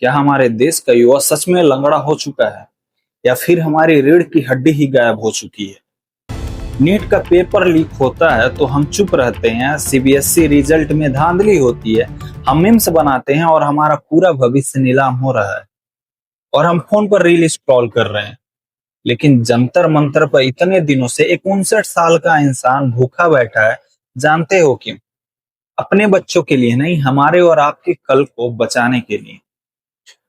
क्या हमारे देश का युवा सच में लंगड़ा हो चुका है या फिर हमारी रीढ़ की हड्डी ही गायब हो चुकी है? नीट का पेपर लीक होता है तो हम चुप रहते हैं, सीबीएसई रिजल्ट में धांधली होती है, हम मीम्स बनाते हैं और हमारा पूरा भविष्य नीलाम हो रहा है और हम फोन पर रील स्क्रॉल कर रहे हैं। लेकिन जंतर मंतर पर इतने दिनों से एक 59 साल का इंसान भूखा बैठा है, जानते हो क्यों? अपने बच्चों के लिए नहीं, हमारे और आपके कल को बचाने के लिए।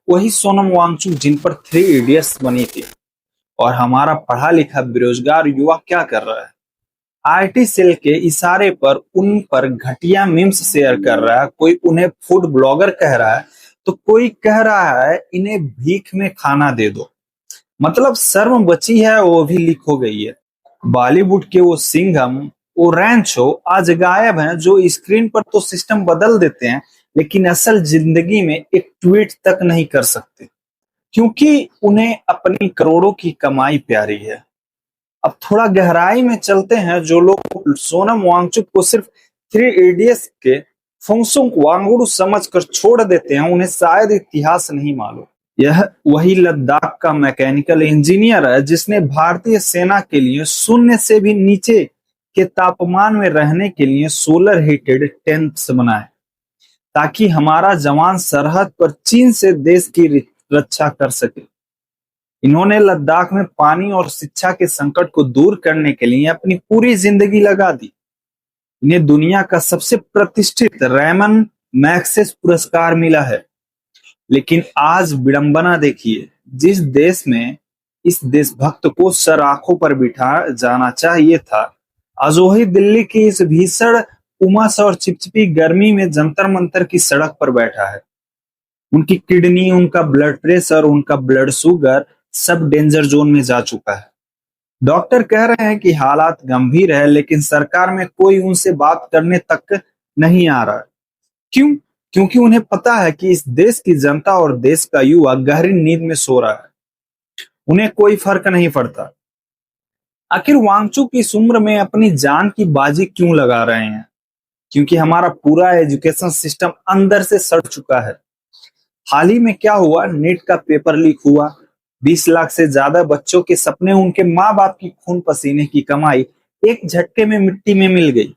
वही सोनम वांगचुक जिन पर थ्री इडियट्स बनी थी। और हमारा पढ़ा लिखा बेरोजगार युवा क्या कर रहा है? आईटी सेल के इशारे पर उन पर घटिया मीम्स शेयर कर रहा है। कोई उन्हें फूड ब्लॉगर कह रहा है तो कोई कह रहा है इन्हें भीख में खाना दे दो। मतलब शर्म बची है वो भी लीक हो गई है। बॉलीवुड के वो सिंघम, वो रैंचो आज गायब हैं जो स्क्रीन पर तो सिस्टम बदल देते हैं लेकिन असल जिंदगी में एक ट्वीट तक नहीं कर सकते क्योंकि उन्हें अपनी करोड़ों की कमाई प्यारी है। अब थोड़ा गहराई में चलते हैं। जो लोग सोनम वांगचुक को सिर्फ थ्री इडियट्स के फुंगसुक वांगडू समझकर छोड़ देते हैं, उन्हें शायद इतिहास नहीं मालूम। यह वही लद्दाख का मैकेनिकल इंजीनियर है जिसने भारतीय सेना के लिए शून्य से भी नीचे के तापमान में रहने के लिए सोलर हीटेड टेंट्स बनाए ताकि हमारा जवान सरहद पर चीन से देश की रक्षा कर सके। इन्होंने लद्दाख में पानी और शिक्षा के संकट को दूर करने के लिए अपनी पूरी जिंदगी लगा दी। इन्हें दुनिया का सबसे प्रतिष्ठित रेमन मैग्सेस पुरस्कार मिला है। लेकिन आज विडंबना देखिए, जिस देश में इस देशभक्त को सर आंखों पर बिठा जाना चाहिए था, आज वही दिल्ली की इस भीषण उमस और चिपचिपी गर्मी में जंतर मंतर की सड़क पर बैठा है। उनकी किडनी, उनका ब्लड प्रेशर, उनका ब्लड शुगर सब डेंजर जोन में जा चुका है। डॉक्टर कह रहे हैं कि हालात गंभीर है लेकिन सरकार में कोई उनसे बात करने तक नहीं आ रहा। क्यों? क्योंकि उन्हें पता है कि इस देश की जनता और देश का युवा गहरी नींद में सो रहा है। उन्हें कोई फर्क नहीं पड़ता। आखिर वांगचुक इस उम्र में अपनी जान की बाजी क्यों लगा रहे हैं? क्योंकि हमारा पूरा एजुकेशन सिस्टम अंदर से सड़ चुका है। हाल ही में क्या हुआ? नीट का पेपर लीक हुआ। 20 लाख से ज्यादा बच्चों के सपने, उनके माँ बाप की खून पसीने की कमाई एक झटके में मिट्टी में मिल गई।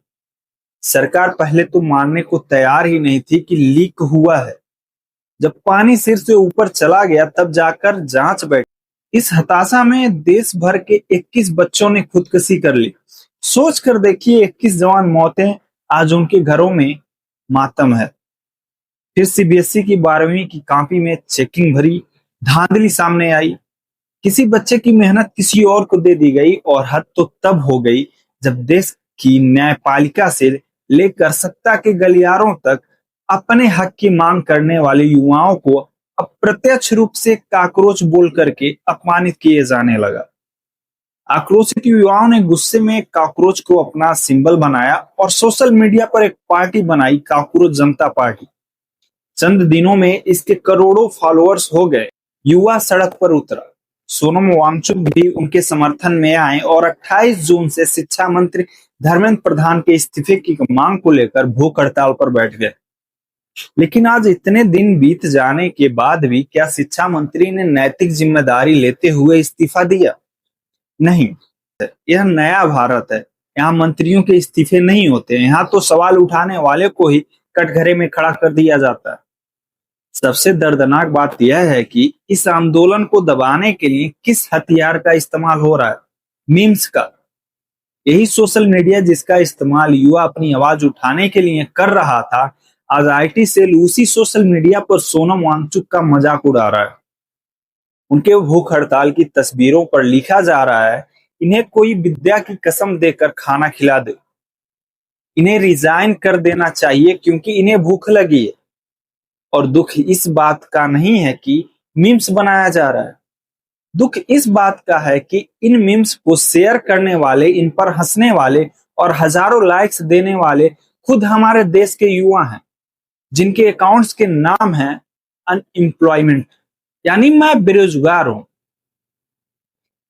सरकार पहले तो मानने को तैयार ही नहीं थी कि लीक हुआ है। जब पानी सिर से ऊपर चला गया तब जाकर जांच बैठी। इस हताशा में देश भर के 21 बच्चों ने खुदकुशी कर ली। सोच कर देखिए, 21 जवान मौतें, आज उनके घरों में मातम है। फिर सीबीएसई की 12वीं की कॉपी में चेकिंग भरी धांधली सामने आई। किसी बच्चे की मेहनत किसी और को दे दी गई और हद तो तब हो गई जब देश की न्यायपालिका से लेकर सत्ता के गलियारों तक अपने हक की मांग करने वाले युवाओं को अप्रत्यक्ष रूप से काकरोच बोल करके अपमानित किए जाने लगा। आक्रोशित युवाओं ने गुस्से में काकरोच को अपना सिंबल बनाया और सोशल मीडिया पर एक पार्टी बनाई, काकरोच जनता पार्टी। चंद दिनों में इसके करोड़ों फॉलोअर्स हो गए। युवा सड़क पर उतरा। सोनम वांगचुक भी उनके समर्थन में आए और 28 जून से शिक्षा मंत्री धर्मेंद्र प्रधान के इस्तीफे की मांग को लेकर भूख हड़ताल पर बैठ गए। लेकिन आज इतने दिन बीत जाने के बाद भी क्या शिक्षा मंत्री ने नैतिक जिम्मेदारी लेते हुए इस्तीफा दिया? नहीं। यह नया भारत है। यहाँ मंत्रियों के इस्तीफे नहीं होते। यहाँ तो सवाल उठाने वाले को ही कटघरे में खड़ा कर दिया जाता है। सबसे दर्दनाक बात यह है कि इस आंदोलन को दबाने के लिए किस हथियार का इस्तेमाल हो रहा है? मीम्स का। यही सोशल मीडिया जिसका इस्तेमाल युवा अपनी आवाज उठाने के लिए कर रहा था, आज आईटी सेल उसी सोशल मीडिया पर सोनम वांगचुक का मजाक उड़ा रहा है। उनके भूख हड़ताल की तस्वीरों पर लिखा जा रहा है, इन्हें कोई विद्या की कसम देकर खाना खिला दे। इन्हें रिजाइन कर देना चाहिए क्योंकि इन्हें भूख लगी है। और दुख इस बात का नहीं है कि मीम्स बनाया जा रहा है। दुख इस बात का है कि इन मीम्स को शेयर करने वाले, इन पर हंसने वाले और हजारों लाइक्स देने वाले खुद हमारे देश के युवा हैं, जिनके अकाउंट्स के नाम है अनएम्प्लॉयमेंट, यानी मैं बेरोजगार हूं।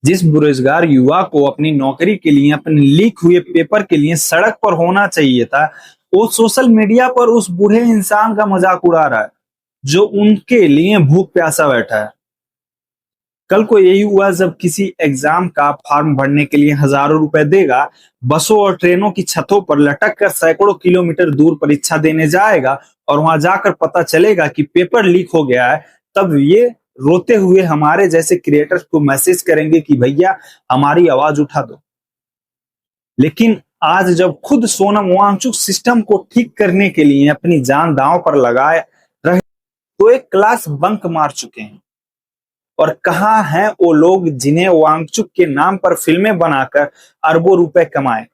जिस बेरोजगार युवा को अपनी नौकरी के लिए, अपने लीक हुए पेपर के लिए सड़क पर होना चाहिए था, वो सोशल मीडिया पर उस बूढ़े इंसान का मजाक उड़ा रहा है। जो उनके लिए भूख प्यासा बैठा है। कल को यही हुआ जब किसी एग्जाम का फॉर्म भरने के लिए हजारों रुपए देगा, बसों और ट्रेनों की छतों पर लटक कर सैकड़ों किलोमीटर दूर परीक्षा देने जाएगा और वहां जाकर पता चलेगा कि पेपर लीक हो गया है, तब ये रोते हुए हमारे जैसे क्रिएटर्स को मैसेज करेंगे कि भैया हमारी आवाज उठा दो। लेकिन आज जब खुद सोनम वांगचुक सिस्टम को ठीक करने के लिए अपनी जान दांव पर लगाए रहे तो एक क्लास बंक मार चुके हैं। और कहाँ हैं वो लोग जिन्हें वांगचुक के नाम पर फिल्में बनाकर अरबों रुपए कमाए।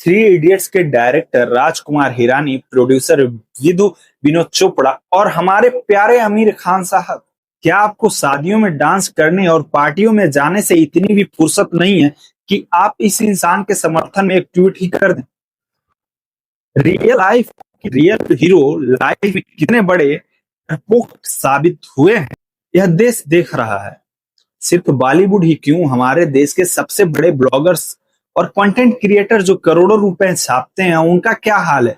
थ्री इडियट्स के डायरेक्टर राजकुमार हिरानी, प्रोड्यूसर विधु विनोद चोपड़ा और हमारे प्यारे आमिर खान साहब, क्या आपको शादियों में डांस करने और पार्टियों में जाने से इतनी भी फुर्सत नहीं है कि आप इस इंसान के समर्थन में एक ट्वीट ही कर दें? रियल हीरो लाइफ में कितने बड़े साबित हुए हैं यह देश देख रहा है। सिर्फ बॉलीवुड ही क्यों, हमारे देश के सबसे बड़े ब्लॉगर्स और कंटेंट क्रिएटर जो करोड़ों रुपए छापते हैं, उनका क्या हाल है।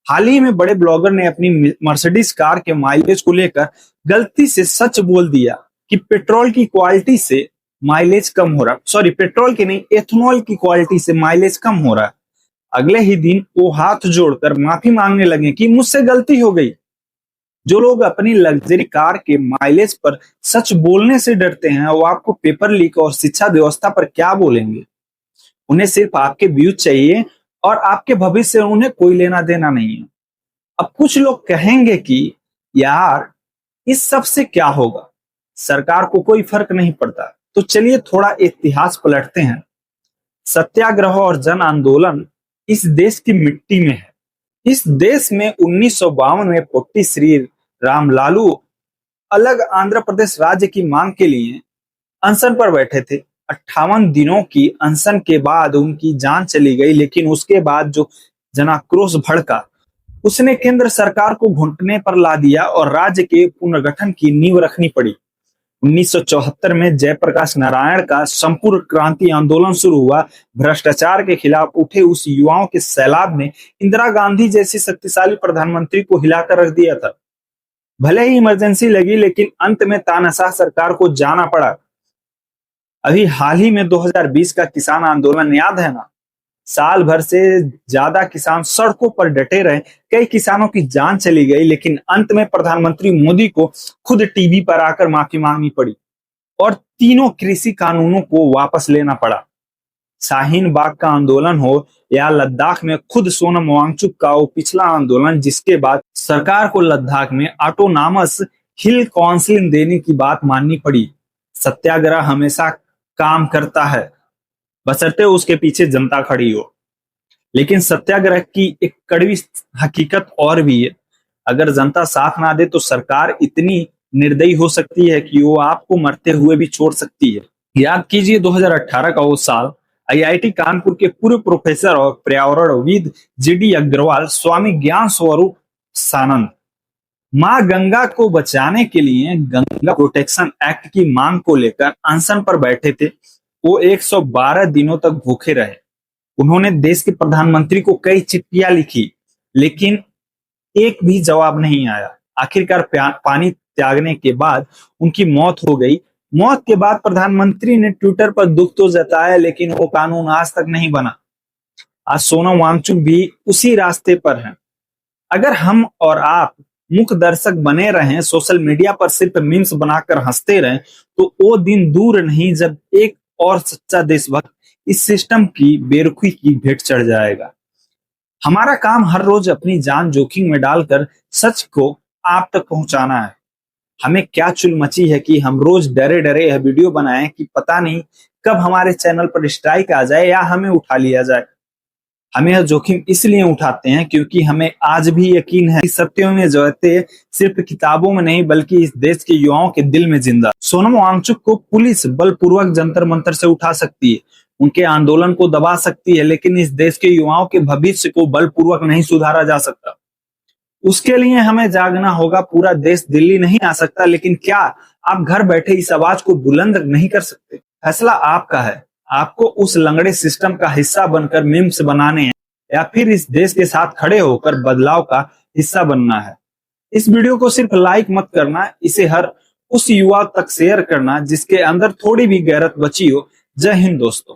हाल ही में बड़े ब्लॉगर ने अपनी मर्सिडीज कार के माइलेज को लेकर गलती से सच बोल दिया कि पेट्रोल की क्वालिटी से माइलेज कम हो रहा, सॉरी पेट्रोल की नहीं, एथेनॉल की क्वालिटी से माइलेज कम हो रहा है। अगले ही दिन वो हाथ जोड़कर माफी मांगने लगे कि मुझसे गलती हो गई। जो लोग अपनी लग्जरी कार के माइलेज पर सच बोलने से डरते हैं, वो आपको पेपर लीक और शिक्षा व्यवस्था पर क्या बोलेंगे? उन्हें सिर्फ आपके व्यूज चाहिए और आपके भविष्य से उन्हें कोई लेना देना नहीं है। अब कुछ लोग कहेंगे कि यार इस सब से क्या होगा, सरकार को कोई फर्क नहीं पड़ता। तो चलिए थोड़ा इतिहास पलटते हैं। सत्याग्रह और जन आंदोलन इस देश की मिट्टी में है। इस देश में 1952 में पोट्टी श्री रामलालू अलग आंध्र प्रदेश राज्य की मांग के लिए अनशन पर बैठे थे। 58 दिनों की अनशन के बाद उनकी जान चली गई, लेकिन उसके बाद जो जनाक्रोश भड़का उसने केंद्र सरकार को घुटने पर ला दिया और राज्य के पुनर्गठन की नींव रखनी पड़ी। 1974 में जयप्रकाश नारायण का संपूर्ण क्रांति आंदोलन शुरू हुआ। भ्रष्टाचार के खिलाफ उठे उस युवाओं के सैलाब ने इंदिरा गांधी जैसी शक्तिशाली प्रधानमंत्री को हिलाकर रख दिया था। भले ही इमरजेंसी लगी, लेकिन अंत में तानाशाह सरकार को जाना पड़ा। अभी हाल ही में 2020 का किसान आंदोलन याद है ना? साल भर से ज्यादा किसान सड़कों पर डटे रहे, कई किसानों की जान चली गई, लेकिन अंत में प्रधानमंत्री मोदी को खुद टीवी पर आकर माफी मांगनी पड़ी और तीनों कृषि कानूनों को वापस लेना पड़ा। शाहीन बाग का आंदोलन हो या लद्दाख में खुद सोनम वांगचुक का वो पिछला आंदोलन, जिसके बाद सरकार को लद्दाख में ऑटोनॉमस हिल काउंसिल देने की बात माननी पड़ी। सत्याग्रह हमेशा काम करता है, बशर्ते उसके पीछे जनता खड़ी हो। लेकिन सत्याग्रह की एक कड़वी हकीकत और भी है। अगर जनता साथ ना दे तो सरकार इतनी निर्दयी हो सकती है कि वो आपको मरते हुए भी छोड़ सकती है। याद कीजिए 2018 का वो साल, आईआईटी कानपुर के पूर्व प्रोफेसर और पर्यावरणविद जीडी अग्रवाल स्वामी ज्ञान स्वरूप सानंद मां गंगा को बचाने के लिए गंगा प्रोटेक्शन एक्ट की मांग को लेकर अनशन पर बैठे थे। वो 112 दिनों तक भूखे रहे। उन्होंने देश के प्रधानमंत्री को कई चिट्ठियां लिखी, लेकिन एक भी जवाब नहीं आया। आखिरकार पानी त्यागने के बाद उनकी मौत हो गई। मौत के बाद प्रधानमंत्री ने ट्विटर पर दुख तो जताया, लेकिन वो कानून आज तक नहीं बना। आज सोनम वांगचुक भी उसी रास्ते पर हैं। अगर हम और आप मुख दर्शक बने रहें, सोशल मीडिया पर सिर्फ मीम्स बनाकर हंसते रहें, तो वो दिन दूर नहीं जब एक और सच्चा देशभक्त इस सिस्टम की बेरुखी की भेंट चढ़ जाएगा। हमारा काम हर रोज अपनी जान जोखिम में डालकर सच को आप तक पहुंचाना है। हमें क्या चुल मची है कि हम रोज डरे डरे यह वीडियो बनाएं कि पता नहीं कब हमारे चैनल पर स्ट्राइक आ जाए या हमें उठा लिया जाए। हमें यह जोखिम इसलिए उठाते हैं क्योंकि हमें आज भी यकीन है कि सत्यों में जयते सिर्फ किताबों में नहीं, बल्कि इस देश के युवाओं के दिल में जिंदा। सोनम वांगचुक को पुलिस बलपूर्वक जंतर मंतर से उठा सकती है, उनके आंदोलन को दबा सकती है, लेकिन इस देश के युवाओं के भविष्य को बलपूर्वक नहीं सुधारा जा सकता। उसके लिए हमें जागना होगा। पूरा देश दिल्ली नहीं आ सकता, लेकिन क्या आप घर बैठे इस आवाज को बुलंद नहीं कर सकते? फैसला आपका है। आपको उस लंगड़े सिस्टम का हिस्सा बनकर मीम्स बनाने हैं या फिर इस देश के साथ खड़े होकर बदलाव का हिस्सा बनना है। इस वीडियो को सिर्फ लाइक मत करना, इसे हर उस युवा तक शेयर करना जिसके अंदर थोड़ी भी गैरत बची हो। जय हिंद दोस्तों।